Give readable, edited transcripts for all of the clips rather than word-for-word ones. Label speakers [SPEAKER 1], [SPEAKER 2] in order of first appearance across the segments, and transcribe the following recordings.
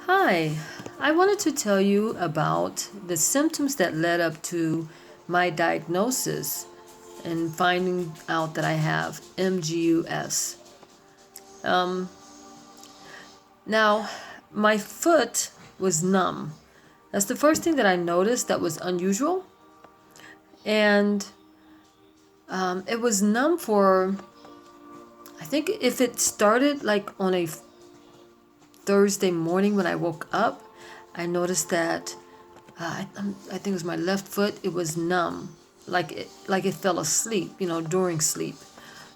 [SPEAKER 1] Hi, I wanted to tell you about the symptoms that led up to my diagnosis and finding out that I have MGUS. Um, Now, my foot was numb. That's the first thing that I noticed that was unusual. And it was numb for, I think if it started like on a Thursday morning when I woke up, I noticed that I think it was my left foot. It was numb, like it fell asleep, during sleep,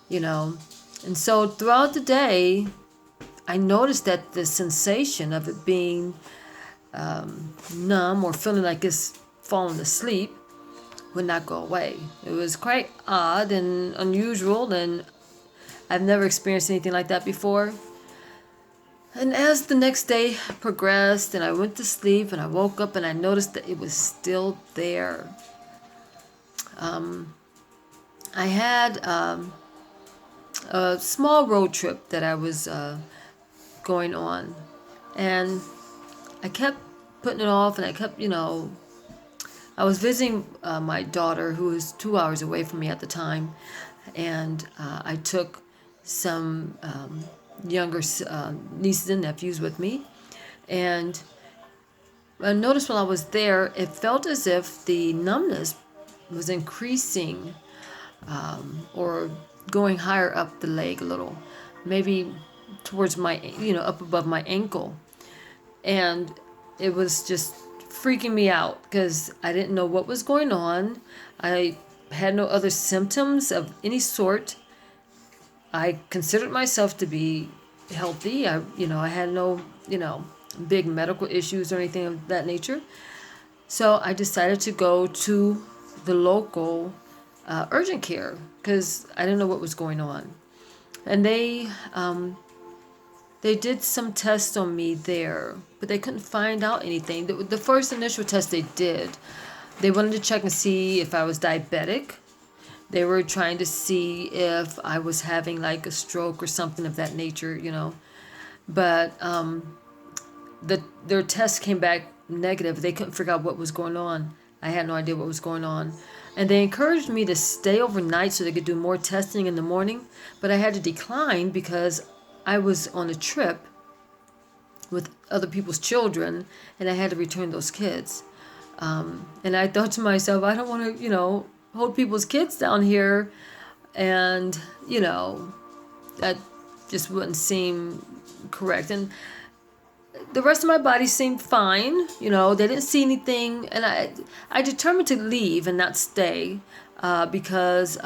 [SPEAKER 1] you know. And so throughout the day, I noticed that the sensation of it being numb or feeling like it's falling asleep would not go away. It was quite odd and unusual, and I've never experienced anything like that before. And as the next day progressed and I went to sleep and I woke up and I noticed that it was still there. I had a small road trip that I was going on, and I kept putting it off, and I kept, I was visiting my daughter who was 2 hours away from me at the time, and I took some younger nieces and nephews with me, and I noticed while I was there, it felt as if the numbness was increasing or going higher up the leg a little, maybe towards my, up above my ankle. And it was just freaking me out because I didn't know what was going on. I had no other symptoms of any sort. I considered myself to be healthy. I had no, big medical issues or anything of that nature. So I decided to go to the local urgent care because I didn't know what was going on. And they did some tests on me there, but they couldn't find out anything. The first initial test they did, they wanted to check and see if I was diabetic. They were trying to see if I was having like a stroke or something of that nature, But their test came back negative. They couldn't figure out what was going on. I had no idea what was going on. And they encouraged me to stay overnight so they could do more testing in the morning. But I had to decline because I was on a trip with other people's children and I had to return those kids. And I thought to myself, I don't want to, hold people's kids down here. And, that just wouldn't seem correct. And the rest of my body seemed fine. They didn't see anything. And I determined to leave and not stay because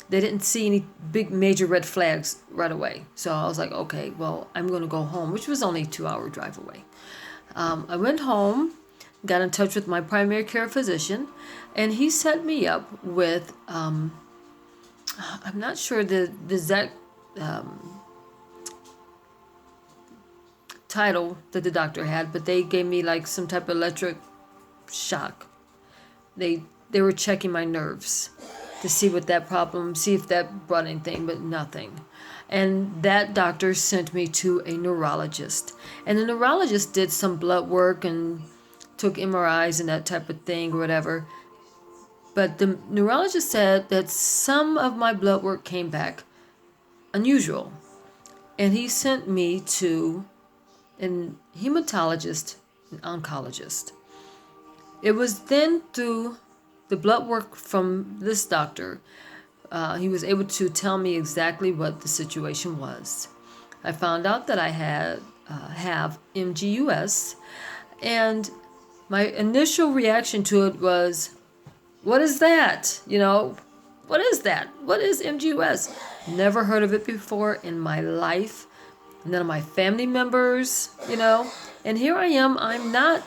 [SPEAKER 1] they didn't see any big major red flags right away. So I was like, okay, well, I'm going to go home, which was only a 2-hour drive away. I went home, got in touch with my primary care physician, and he set me up with, I'm not sure the exact title that the doctor had, but they gave me like some type of electric shock. They were checking my nerves to see what that problem, see if that brought anything, but nothing. And that doctor sent me to a neurologist. And the neurologist did some blood work and took MRIs and that type of thing or whatever. But the neurologist said that some of my blood work came back unusual. And he sent me to a hematologist, an oncologist. It was then through the blood work from this doctor, he was able to tell me exactly what the situation was. I found out that I have MGUS, and my initial reaction to it was, what is that? What is that? What is MGUS? Never heard of it before in my life. None of my family members, And here I am. I'm not,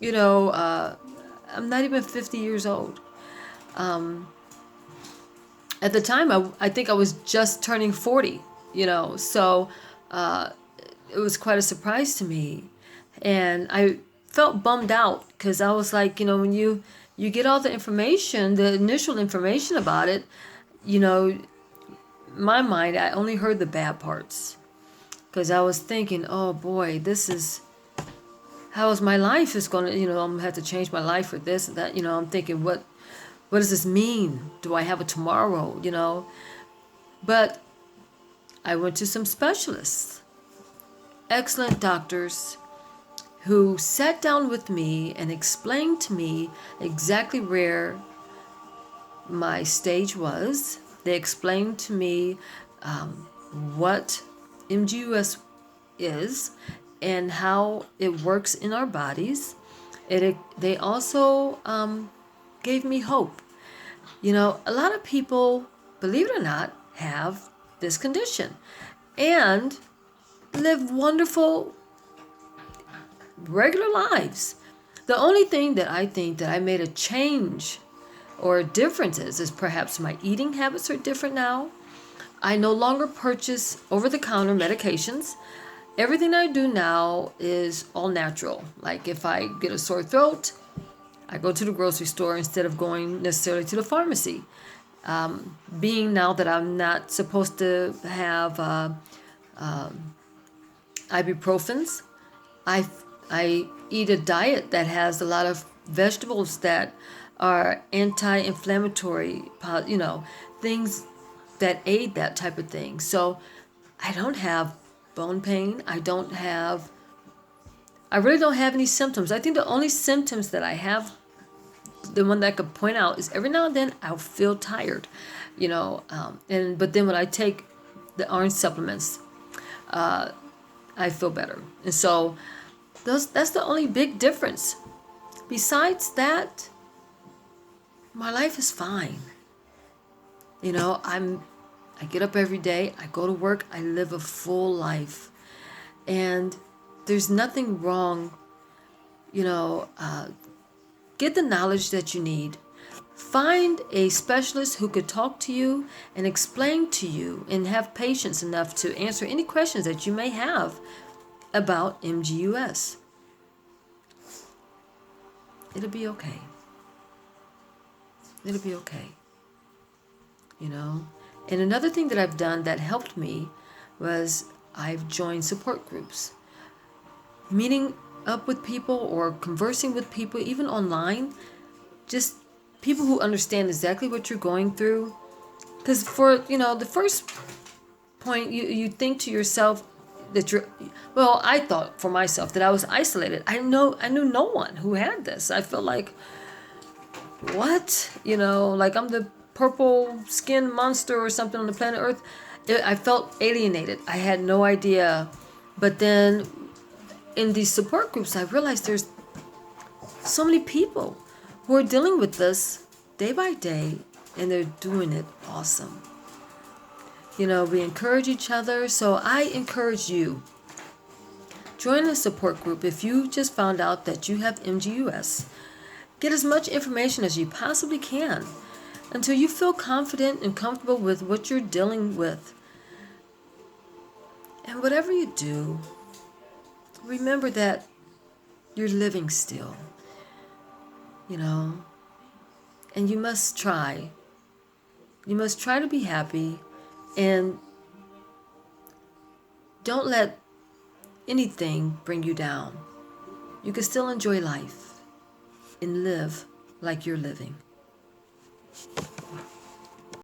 [SPEAKER 1] I'm not even 50 years old. At the time, I think I was just turning 40, So it was quite a surprise to me. And I felt bummed out because I was like, when you get all the information, the initial information about it, my mind, I only heard the bad parts. Because I was thinking, oh boy, this is how is my life is going to, I'm going to have to change my life for this and that. I'm thinking, what does this mean? Do I have a tomorrow? But I went to some specialists, excellent doctors, who sat down with me and explained to me exactly where my stage was. They explained to me what MGUS is and how it works in our bodies. They also gave me hope. A lot of people, believe it or not, have this condition and live wonderful, regular lives. The only thing that I think that I made a change or differences is perhaps my eating habits are different now. I no longer purchase over-the-counter medications. Everything I do now is all natural. Like if I get a sore throat, I go to the grocery store instead of going necessarily to the pharmacy. Being now that I'm not supposed to have ibuprofens, I eat a diet that has a lot of vegetables that are anti-inflammatory, things that aid that type of thing. So I don't have bone pain. I really don't have any symptoms. I think the only symptoms that I have, the one that I could point out, is every now and then I'll feel tired, but then when I take the orange supplements, I feel better. And so that's the only big difference. Besides that, my life is fine. I get up every day, I go to work, I live a full life. And there's nothing wrong, get the knowledge that you need. Find a specialist who could talk to you and explain to you and have patience enough to answer any questions that you may have about MGUS. It'll be okay. It'll be okay. And another thing that I've done that helped me was I've joined support groups. Meeting up with people or conversing with people, even online, just people who understand exactly what you're going through. Because for, the first point, you think to yourself that I thought for myself that I was isolated. I knew no one who had this. I felt like, what? Like I'm the purple skin monster or something on the planet Earth. I felt alienated. I had no idea. But then in these support groups, I realized there's so many people who are dealing with this day by day, and they're doing it awesome. We encourage each other. So I encourage you, join a support group if you just found out that you have MGUS. Get as much information as you possibly can until you feel confident and comfortable with what you're dealing with. And whatever you do, remember that you're living still, and you must try. You must try to be happy, and don't let anything bring you down. You can still enjoy life and live like you're living.